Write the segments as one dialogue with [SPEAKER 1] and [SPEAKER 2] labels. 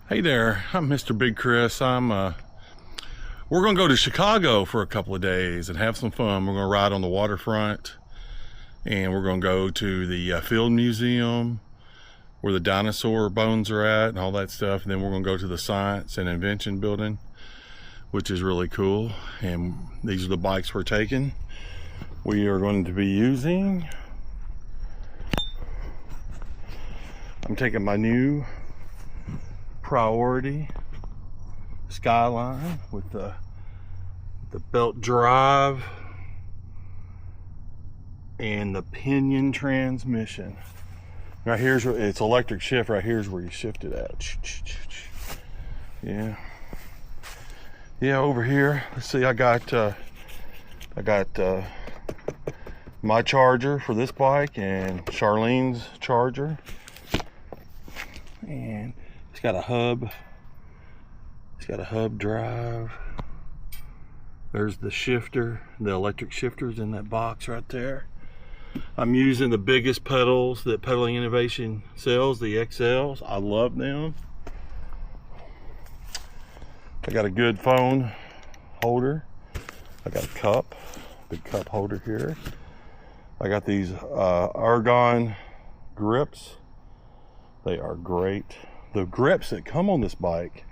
[SPEAKER 1] Hey there, I'm MrBigChris. We're gonna go to Chicago for a couple of days and have some fun. We're gonna ride on the waterfront, and we're gonna go to the Field Museum where the dinosaur bones are at and all that stuff. And then we're gonna go to the Science and Invention Building, which is really cool. And these are the bikes we're taking. We are going to be using, I'm taking my new Priority Skyline with the belt drive and the pinion transmission. Right here's where it's electric shift. Right here's where you shift it at. Yeah, over here, let's see, I got my charger for this bike and Charlene's charger, and it's got a hub. It's got a hub drive. There's the shifter. The electric shifter's in that box right there. I'm using the biggest pedals that Pedaling Innovation sells, the XLs. I love them. I got a good phone holder. I got a cup, big cup holder here. I got these argon grips. They are great. The grips that come on this bike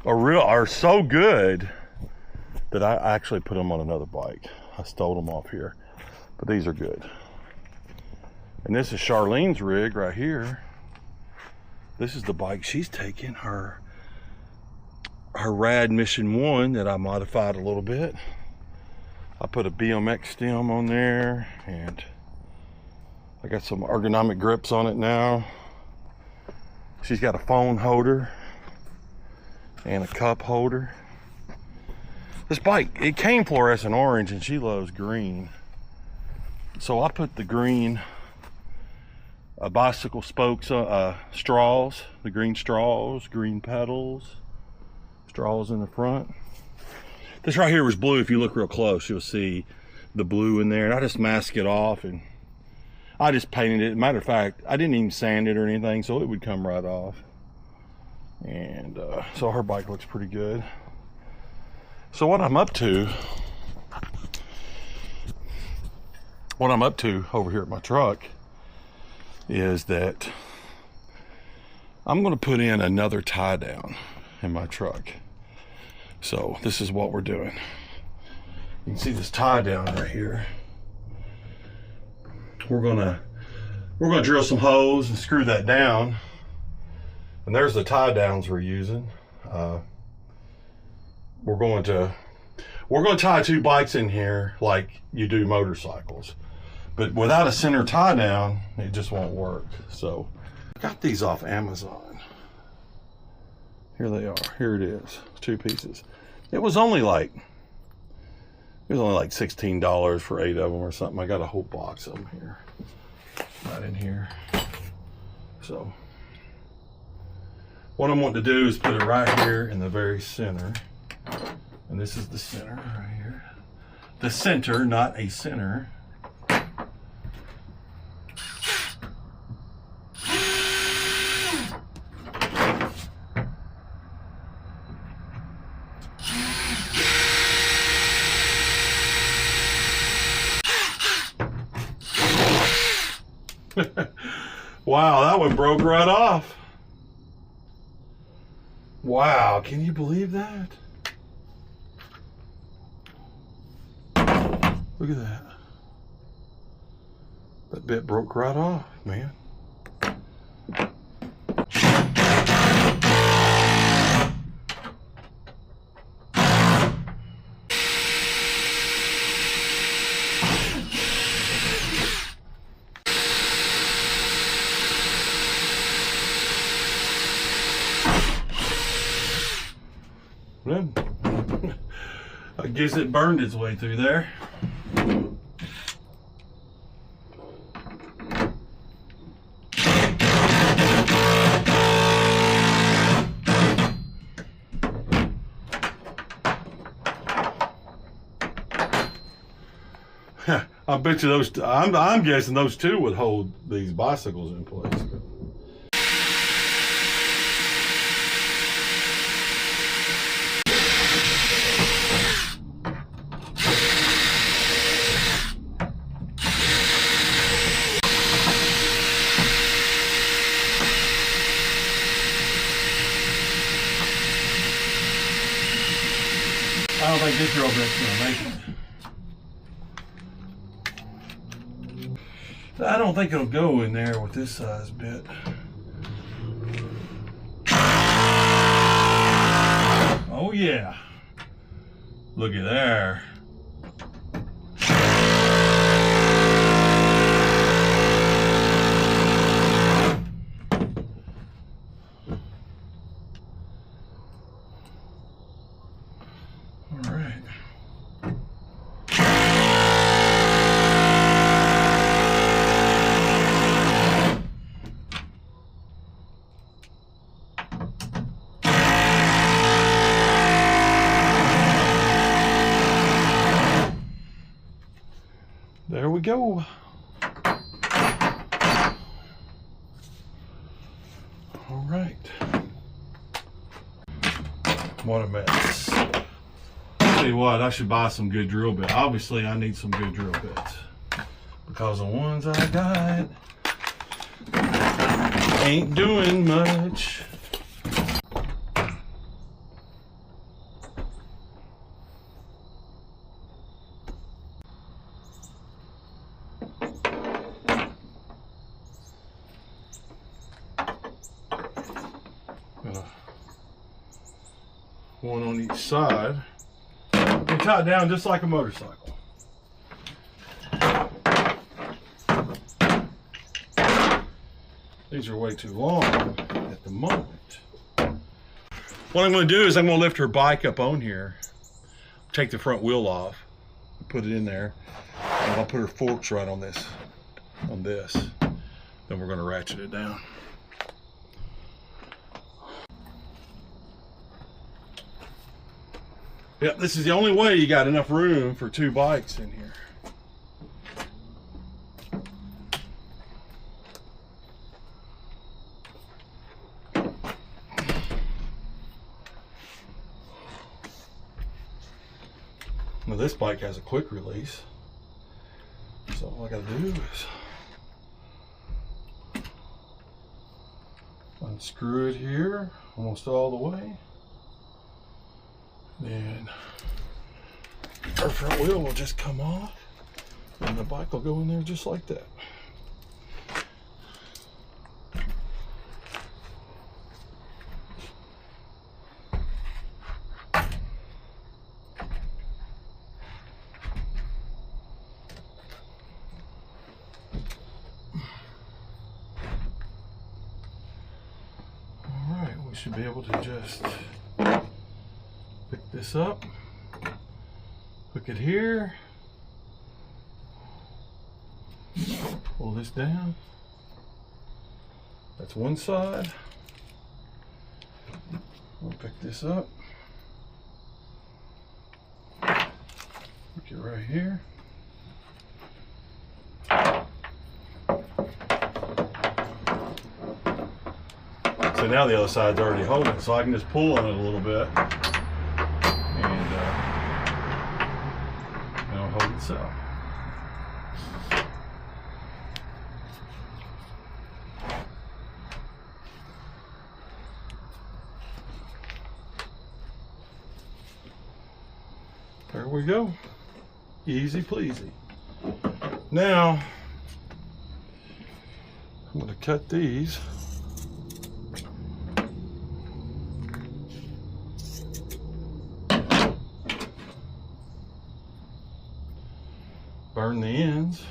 [SPEAKER 1] are so good that I actually put them on another bike. I stole them off here, but these are good. And this is Charlene's rig right here. This is the bike she's taking, her Rad Mission 1 that I modified a little bit. I put a BMX stem on there, and I got some ergonomic grips on it now. She's got a phone holder and a cup holder. This bike, it came fluorescent orange, and she loves green. So I put the green bicycle spokes, straws, the green straws, green pedals, straws in the front. This right here was blue. If you look real close, you'll see the blue in there. And I just masked it off, and I just painted it. Matter of fact, I didn't even sand it or anything, so it would come right off. And so her bike looks pretty good. So what I'm up to over here at my truck is that I'm going to put in another tie down in my truck. So this is what we're doing. You can see this tie down right here. We're gonna drill some holes and screw that down. And there's the tie downs we're using. We're going to tie two bikes in here like you do motorcycles, but without a center tie down, it just won't work. So I got these off Amazon. Here they are. Here it is. 2 pieces. It was only like $16 for 8 of them or something. I got a whole box of them here, right in here. So what I'm wanting to do is put it right here in the very center. And this is the center right here. The center, not a center. Wow, that one broke right off. Wow, can you believe that? Look at that. That bit broke right off, man. I guess it burned its way through there. I bet you those, I'm guessing those two would hold these bicycles in place. I don't think this drill bit's gonna make it. I don't think it'll go in there with this size bit. Oh yeah. Look at there. All right. There we go. All right. What a mess. Tell you what, I should buy some good drill bits. Obviously, I need some good drill bits because the ones I got ain't doing much. One on each side. And tie it down just like a motorcycle. These are way too long at the moment. What I'm going to do is I'm going to lift her bike up on here, take the front wheel off, put it in there, and I'll put her forks right on this. Then we're going to ratchet it down. Yep, this is the only way you got enough room for two bikes in here. Now this bike has a quick release. So all I gotta do is unscrew it here almost all the way. Then our front wheel will just come off and the bike will go in there just like that. All right, we should be able to just pick this up, hook it here, pull this down. That's one side. We'll pick this up, hook it right here. So now the other side's already holding, so I can just pull on it a little bit. Hold itself. There we go. Easy peasy. Now I'm going to cut these. Burn the ends.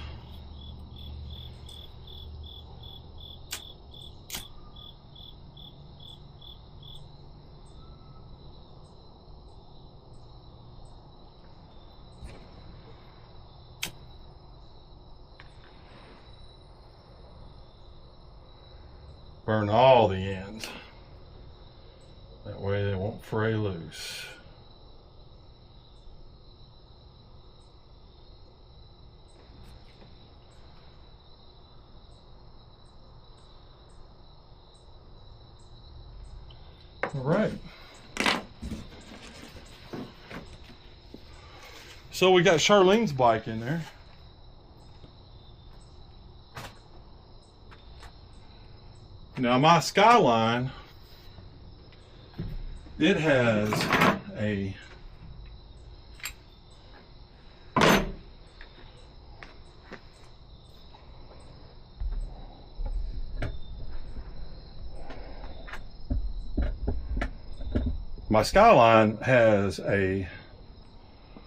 [SPEAKER 1] Burn all the ends. That way they won't fray loose. All right. So we got Charlene's bike in there. Now my Skyline, it has a My Skyline has an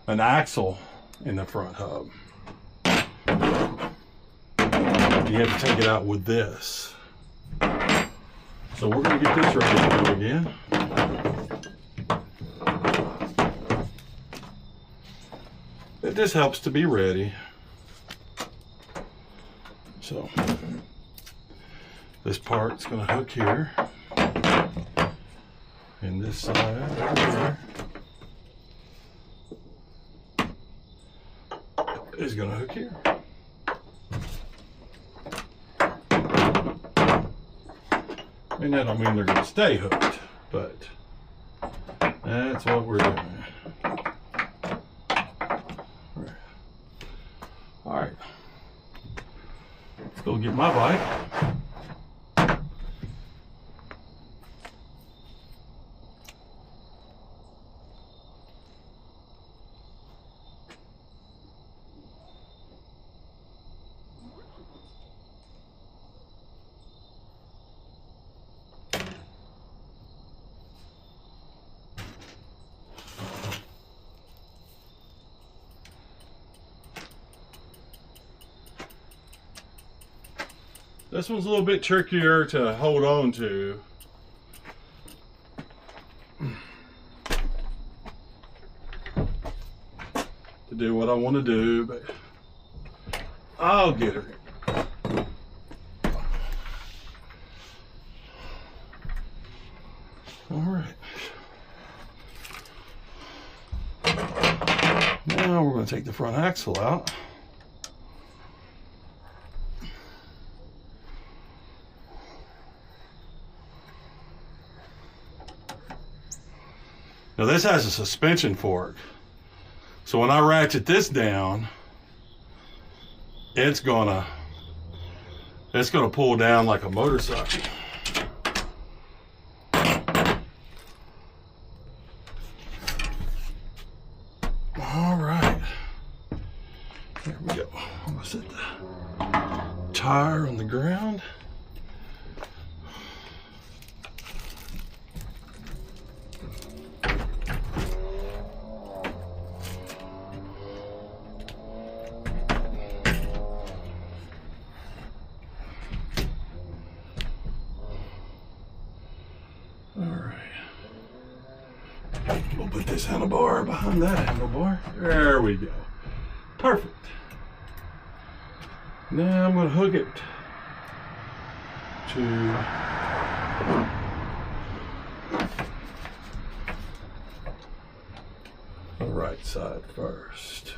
[SPEAKER 1] axle in the front hub. You have to take it out with this. So we're going to get this ready to go again. It just helps to be ready. So this part's going to hook here. And this side right here is going to hook here. And that don't mean they're going to stay hooked, but that's what we're doing. All right. Let's go get my bike. This one's a little bit trickier to hold on to. To do what I want to do, but I'll get her. All right. Now we're going to take the front axle out. Now this has a suspension fork, so when I ratchet this down, it's gonna pull down like a motorcycle. All right, there we go. I'm gonna set the tire on the ground. We'll put this handlebar behind that handlebar. There we go. Perfect. Now I'm going to hook it to the right side first.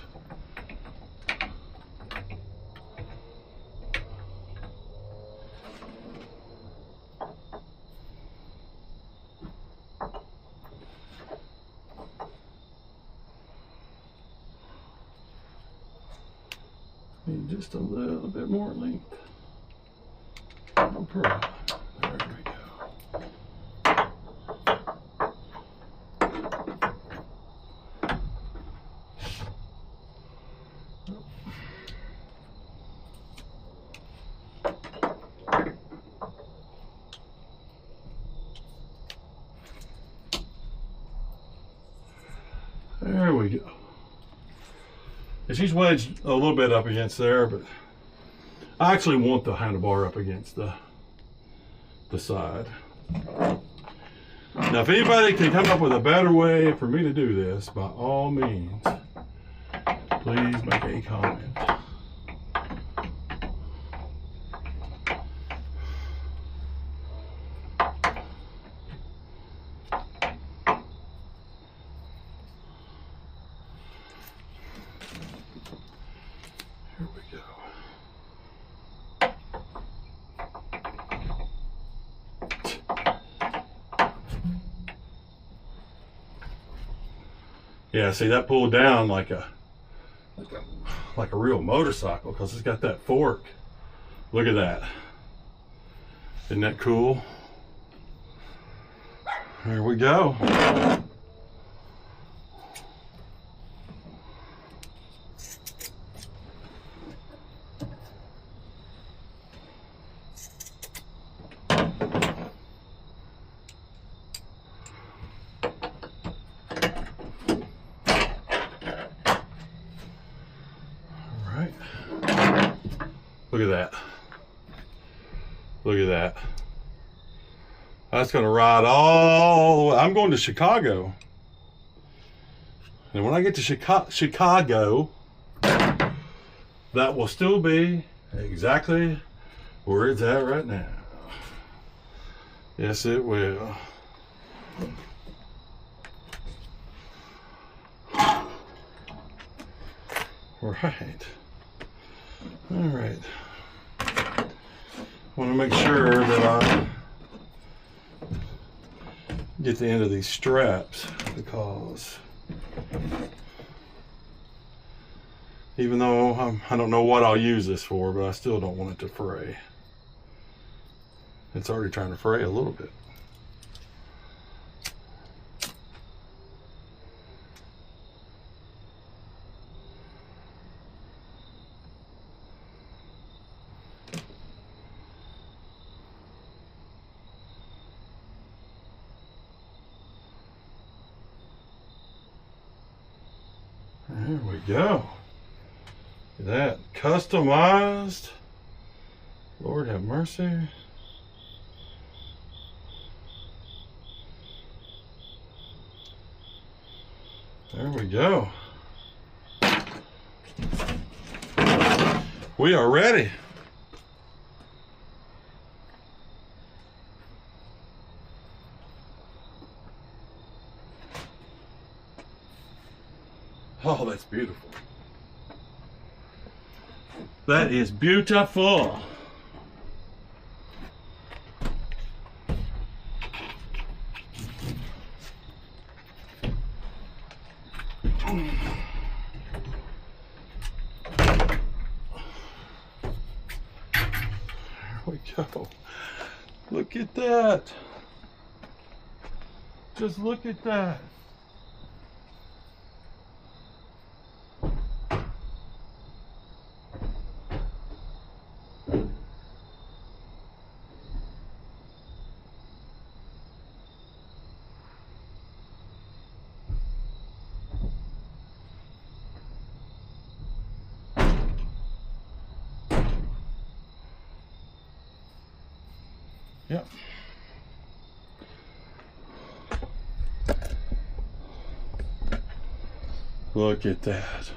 [SPEAKER 1] Need just a little bit more length. No problem. There we go. There we go. She's wedged a little bit up against there, but I actually want the handlebar up against the side. Now, if anybody can come up with a better way for me to do this, by all means, please make a comment. Here we go. Yeah, see, that pulled down like a real motorcycle because it's got that fork. Look at that. Isn't that cool? There we go. Look at that. Look at that. That's gonna ride all the way. I'm going to Chicago. And when I get to Chicago, that will still be exactly where it's at right now. Yes, it will. Right. All right. I want to make sure that I get the end of these straps, because even though I don't know what I'll use this for, but I still don't want it to fray. It's already trying to fray a little bit. There we go. Look at that. Customized. Lord have mercy. There we go. We are ready. Oh, that's beautiful. That is beautiful. There we go. Look at that. Just look at that. Yep. Look at that.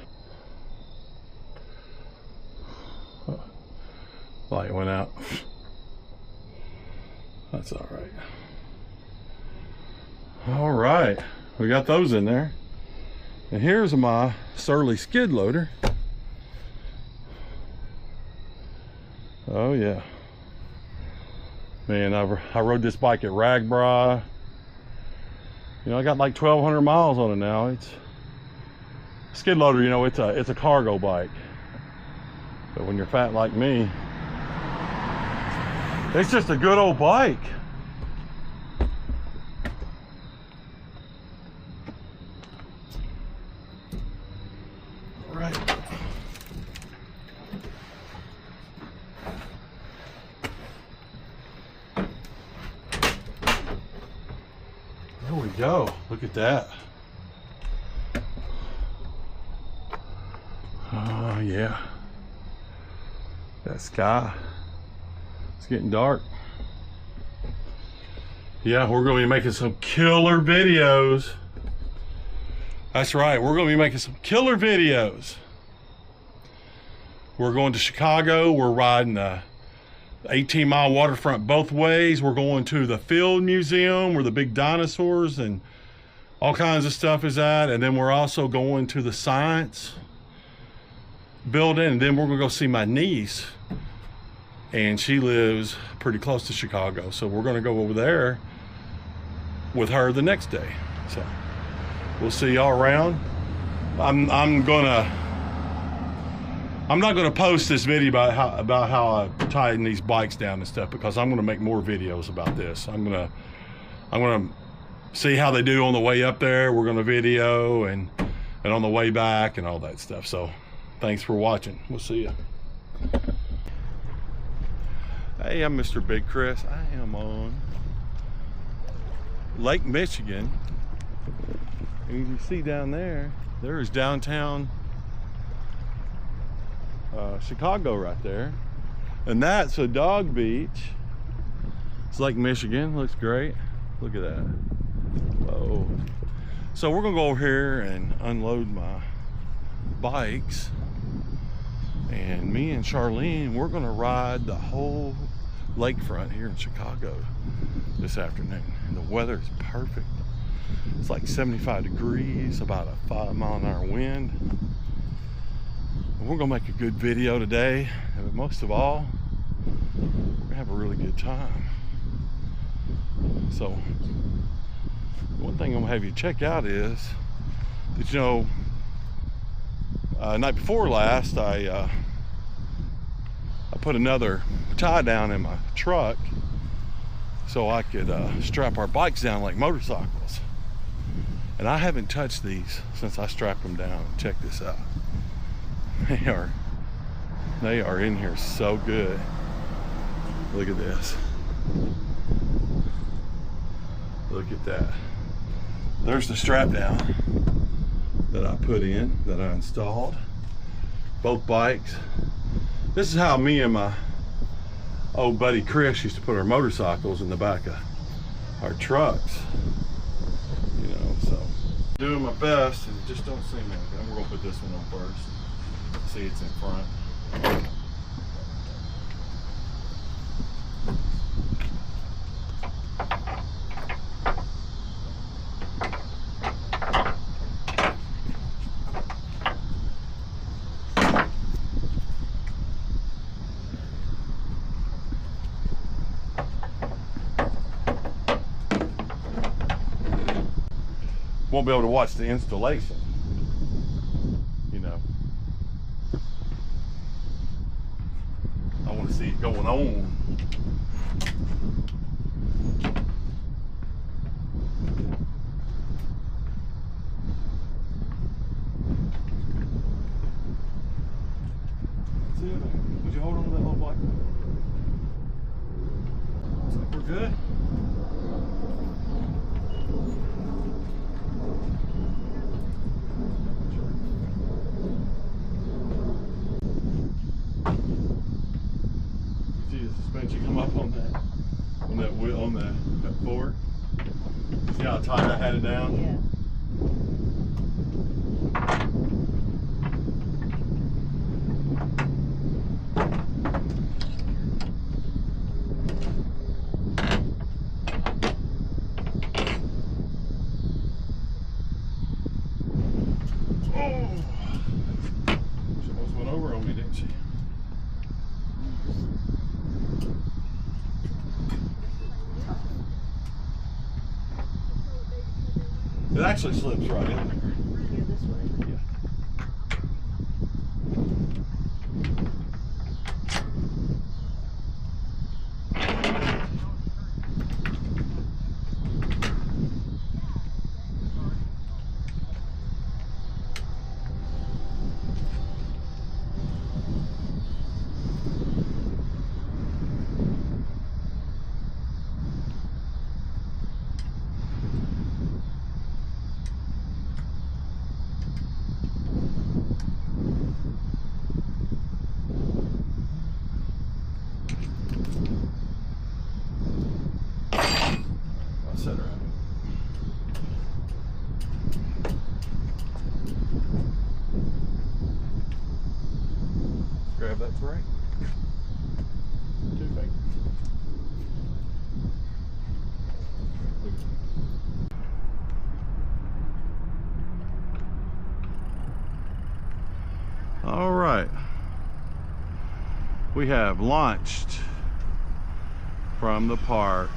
[SPEAKER 1] Light went out. That's all right. All right. We got those in there. And here's my Surly skid loader. Oh yeah. Man, I rode this bike at Ragbri. You know, I got like 1,200 miles on it now. It's skid loader, you know, it's a cargo bike. But when you're fat like me, it's just a good old bike. Right. There we go. Look at that. Oh yeah. That sky. It's getting dark. Yeah, we're going to be making some killer videos. That's right. We're going to be making some killer videos. We're going to Chicago. We're riding the 18-mile waterfront both ways. We're going to the Field Museum where the big dinosaurs and all kinds of stuff is at. And then we're also going to the science building. And then we're going to go see my niece. And she lives pretty close to Chicago. So we're going to go over there with her the next day. So we'll see y'all around. I'm not gonna post this video about how I tighten these bikes down and stuff, because I'm gonna make more videos about this. I'm gonna see how they do on the way up there. We're gonna video and on the way back and all that stuff. So thanks for watching. We'll see you. Hey, I'm MrBigChris. I am on Lake Michigan. And you can see down there, there's downtown Chicago right there. And that's a dog beach. It's Lake Michigan, looks great. Look at that. Whoa. So we're gonna go over here and unload my bikes. And me and Charlene, we're gonna ride the whole lakefront here in Chicago this afternoon. And the weather is perfect. It's like 75 degrees, about a 5-mile-an-hour wind. And we're gonna make a good video today, but most of all, we're gonna have a really good time. So, one thing I'm gonna have you check out is that, you know, night before last, I put another tie down in my truck so I could strap our bikes down like motorcycles. And I haven't touched these since I strapped them down. Check this out. They are in here so good. Look at this. Look at that. There's the strap down that I put in, that I installed. Both bikes. This is how me and my old buddy Chris used to put our motorcycles in the back of our trucks. You know, so doing my best, and it just don't seem anything. We're gonna put this one on first. See, it's in front. Won't be able to watch the installation, you know. I want to see it going on. See it? Would you hold on to that little black one? Looks like we're good. You come up on that wheel, on that fork. See how tight I had it down?
[SPEAKER 2] Yeah.
[SPEAKER 1] Oh! She almost went over on me, didn't she? It actually slips right in there.
[SPEAKER 2] Here, this way.
[SPEAKER 1] Yeah. Grab that brake. 2 fingers. All right. We have launched from the park.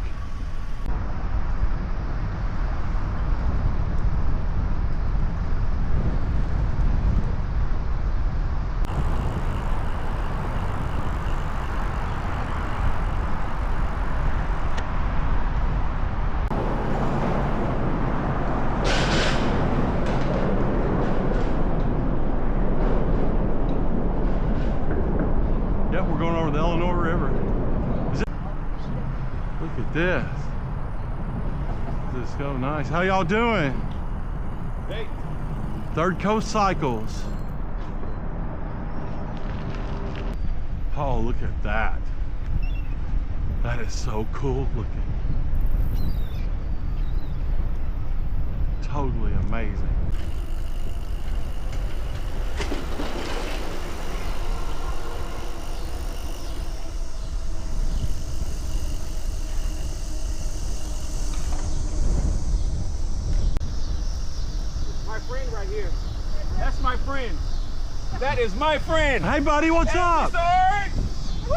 [SPEAKER 1] Yep, we're going over the Illinois River. Look at this. This is so nice. How y'all doing?
[SPEAKER 3] Hey.
[SPEAKER 1] Third Coast Cycles. Oh, look at that. That is so cool looking. Totally amazing.
[SPEAKER 2] My friend right here. That's my friend. That is my friend.
[SPEAKER 1] Hey buddy, what's up?
[SPEAKER 2] Woo!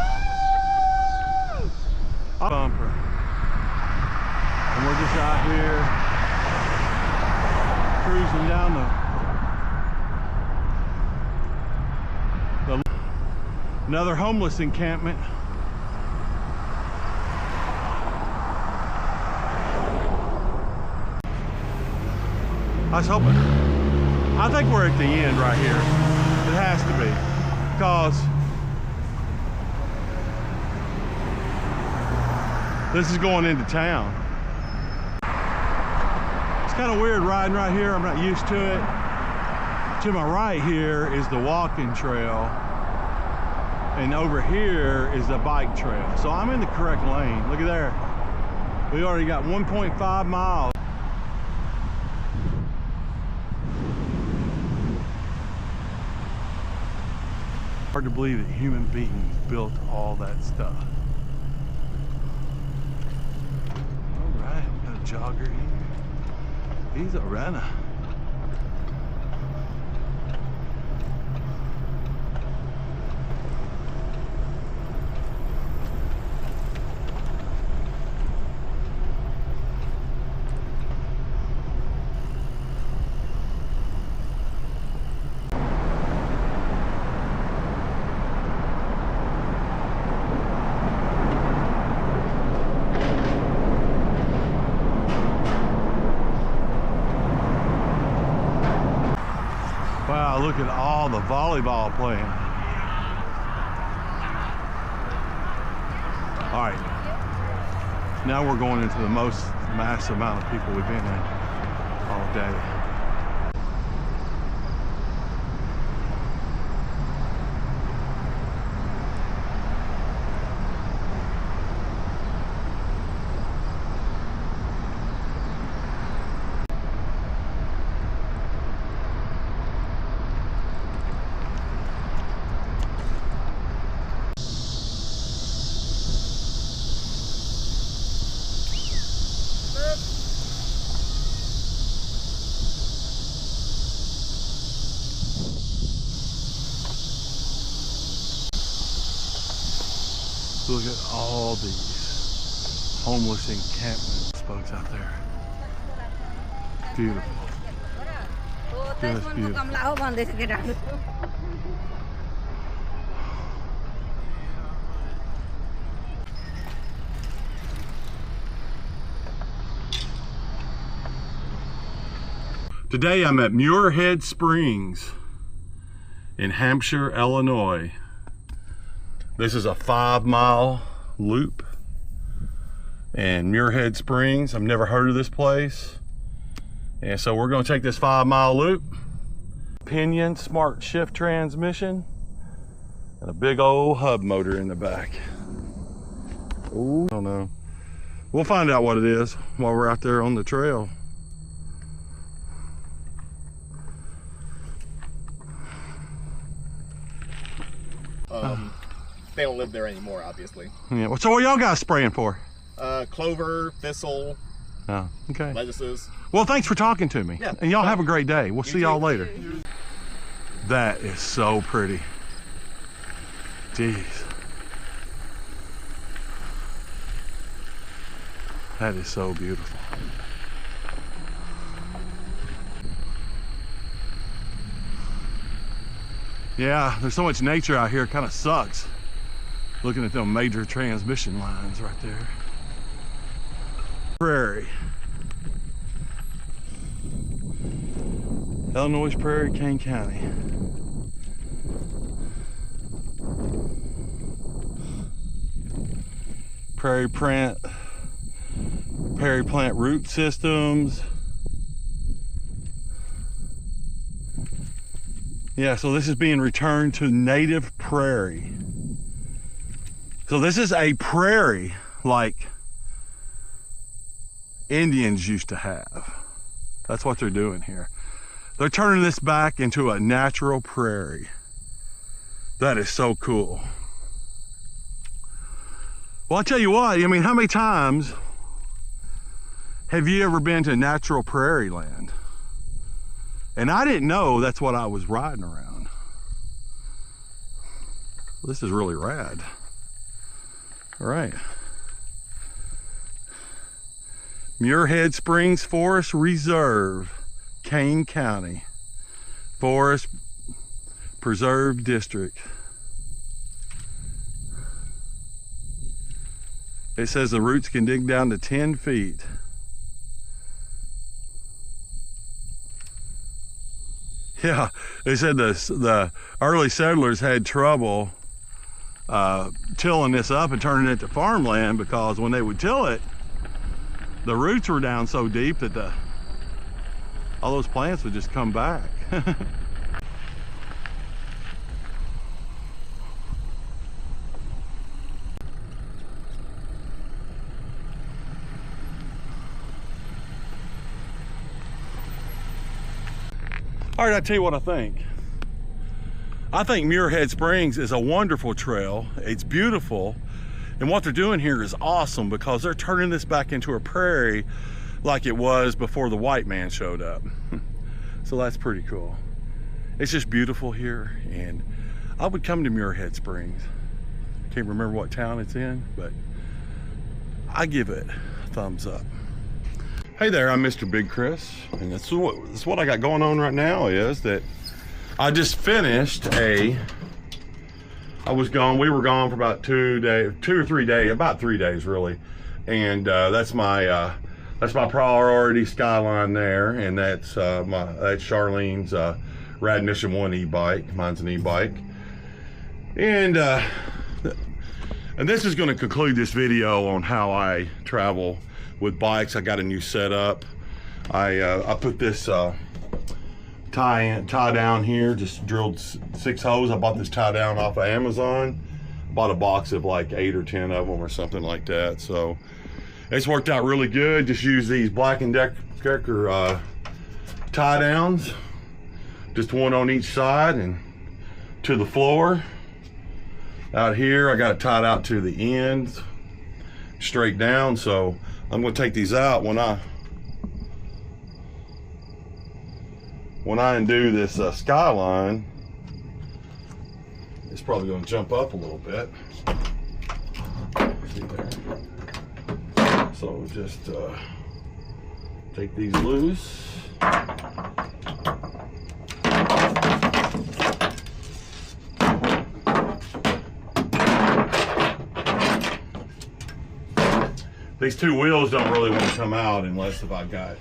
[SPEAKER 1] Bumper. And we're just out here cruising down another homeless encampment. I was hoping, I think we're at the end right here. It has to be, because this is going into town. It's kind of weird riding right here. I'm not used to it. To my right here is the walking trail, and over here is the bike trail. So I'm in the correct lane. Look at there. We already got 1.5 miles. Hard to believe that human beings built all that stuff. All right, we got a jogger here. He's a runner. Wow, look at all the volleyball playing. All right, now we're going into the most massive amount of people we've been in all day. Look at all these homeless encampment folks out there. Beautiful. Just beautiful. Today I'm at Muirhead Springs in Hampshire, Illinois. This is a 5-mile loop, and Muirhead Springs, I've never heard of this place. And so we're gonna take this 5-mile loop. Pinion smart shift transmission and a big old hub motor in the back. Ooh, I don't know. We'll find out what it is while we're out there on the trail.
[SPEAKER 3] They don't live there anymore, obviously.
[SPEAKER 1] Yeah. So what y'all guys spraying for?
[SPEAKER 3] Clover, thistle,
[SPEAKER 1] Oh, okay.
[SPEAKER 3] lettuces.
[SPEAKER 1] Well, thanks for talking to me.
[SPEAKER 3] Yeah.
[SPEAKER 1] And y'all have a great day. We'll see y'all later. That is so pretty. Jeez. That is so beautiful. Yeah, there's so much nature out here, it kind of sucks. Looking at them major transmission lines right there. Prairie. Illinois Prairie, Kane County. Prairie plant root systems. Yeah, so this is being returned to native prairie. So this is a prairie like Indians used to have. That's what they're doing here. They're turning this back into a natural prairie. That is so cool. Well, I'll tell you what, I mean, how many times have you ever been to natural prairie land? And I didn't know that's what I was riding around. This is really rad. All right. Muirhead Springs Forest Reserve, Kane County, Forest Preserve District. It says the roots can dig down to 10 feet. Yeah, they said the early settlers had trouble tilling this up and turning it to farmland, because when they would till it, the roots were down so deep that all those plants would just come back. All right, I'll tell you what I think. I think Muirhead Springs is a wonderful trail. It's beautiful. And what they're doing here is awesome, because they're turning this back into a prairie like it was before the white man showed up. So that's pretty cool. It's just beautiful here, and I would come to Muirhead Springs. Can't remember what town it's in, but I give it a thumbs up. Hey there, I'm MrBigChris, and that's what I got going on right now is that I just finished we were gone for about 2 or 3 days, about 3 days really. And that's my priority Skyline there, and that's Charlene's Rad Mission 1 e-bike. Mine's an e-bike. And this is gonna conclude this video on how I travel with bikes. I got a new setup. I put this tie down here, just drilled 6 holes. I bought this tie down off of Amazon. Bought a box of like 8 or 10 of them or something like that. So it's worked out really good. Just use these Black & Decker tie downs, just one on each side and to the floor. Out here I got it tied out to the ends, straight down. So I'm going to take these out when I undo this Skyline. It's probably going to jump up a little bit. See there. So just take these loose. These 2 wheels don't really want to come out unless if I got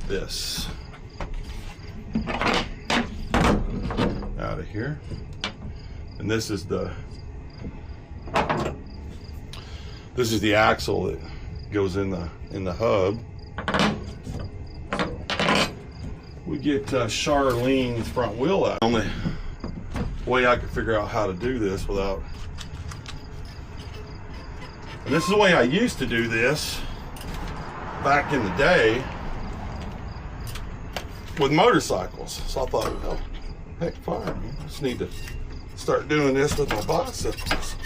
[SPEAKER 1] this out of here. And this is the axle that goes in the hub. So we get Charlene's front wheel out. The only way I could figure out how to do this without. And this is the way I used to do this back in the day with motorcycles. So I thought, well, heck, fine. I just need to start doing this with my bicycles.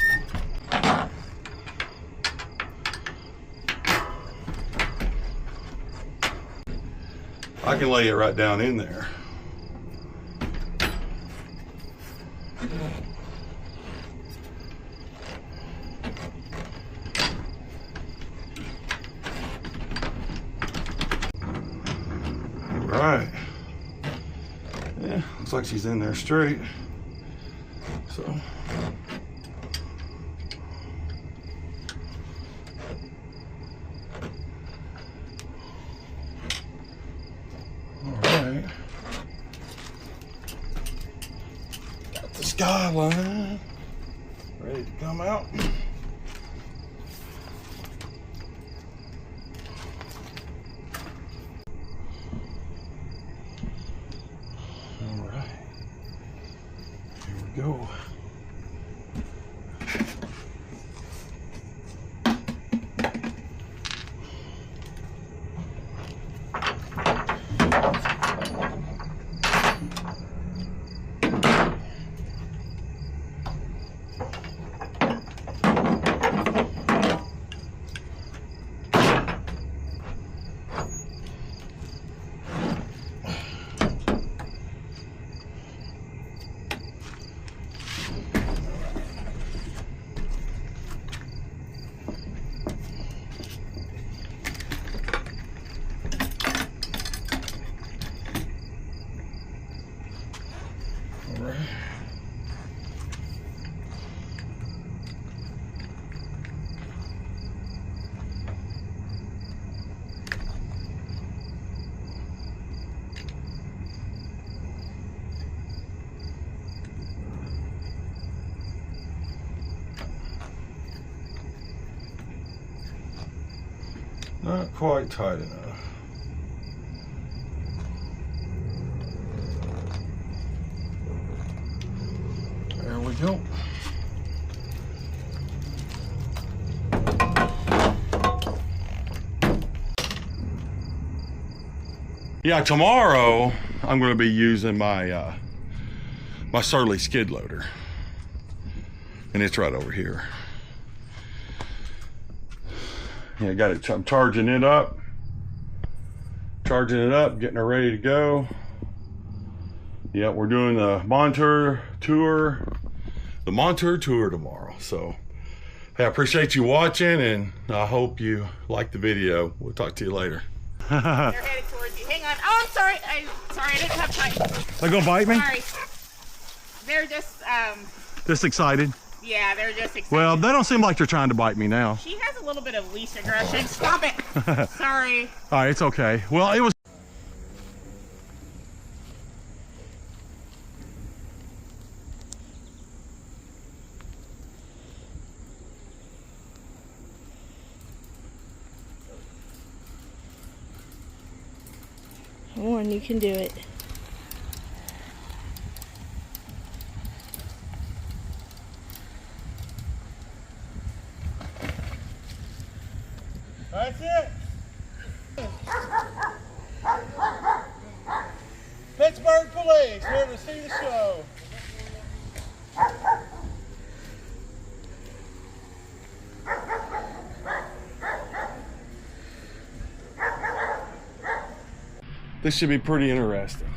[SPEAKER 1] I can lay it right down in there. Right. Yeah, looks like she's in there straight. So. All right. Got the Skyline ready to come out. Go. Not quite tight enough. There we go. Yeah, tomorrow I'm going to be using my my Surly skid loader, and it's right over here. Yeah, got it. I'm charging it up, getting it ready to go. Yeah, we're doing the Montour tour, tomorrow. So, hey, I appreciate you watching, and I hope you like the video. We'll talk to you later.
[SPEAKER 4] They're headed towards you. Hang on. Oh, I'm sorry. Sorry, I didn't have time.
[SPEAKER 1] They're gonna bite me?
[SPEAKER 4] Sorry. They're
[SPEAKER 1] Just excited?
[SPEAKER 4] yeah, they're just excited.
[SPEAKER 1] Well, they don't seem like they're trying to bite me now.
[SPEAKER 4] She has a little bit of leash aggression. Stop it. Sorry.
[SPEAKER 1] All right, it's okay. Well, it was.
[SPEAKER 5] Come on, you can do it.
[SPEAKER 2] That's it. Pittsburgh Police here to see the show.
[SPEAKER 1] This should be pretty interesting.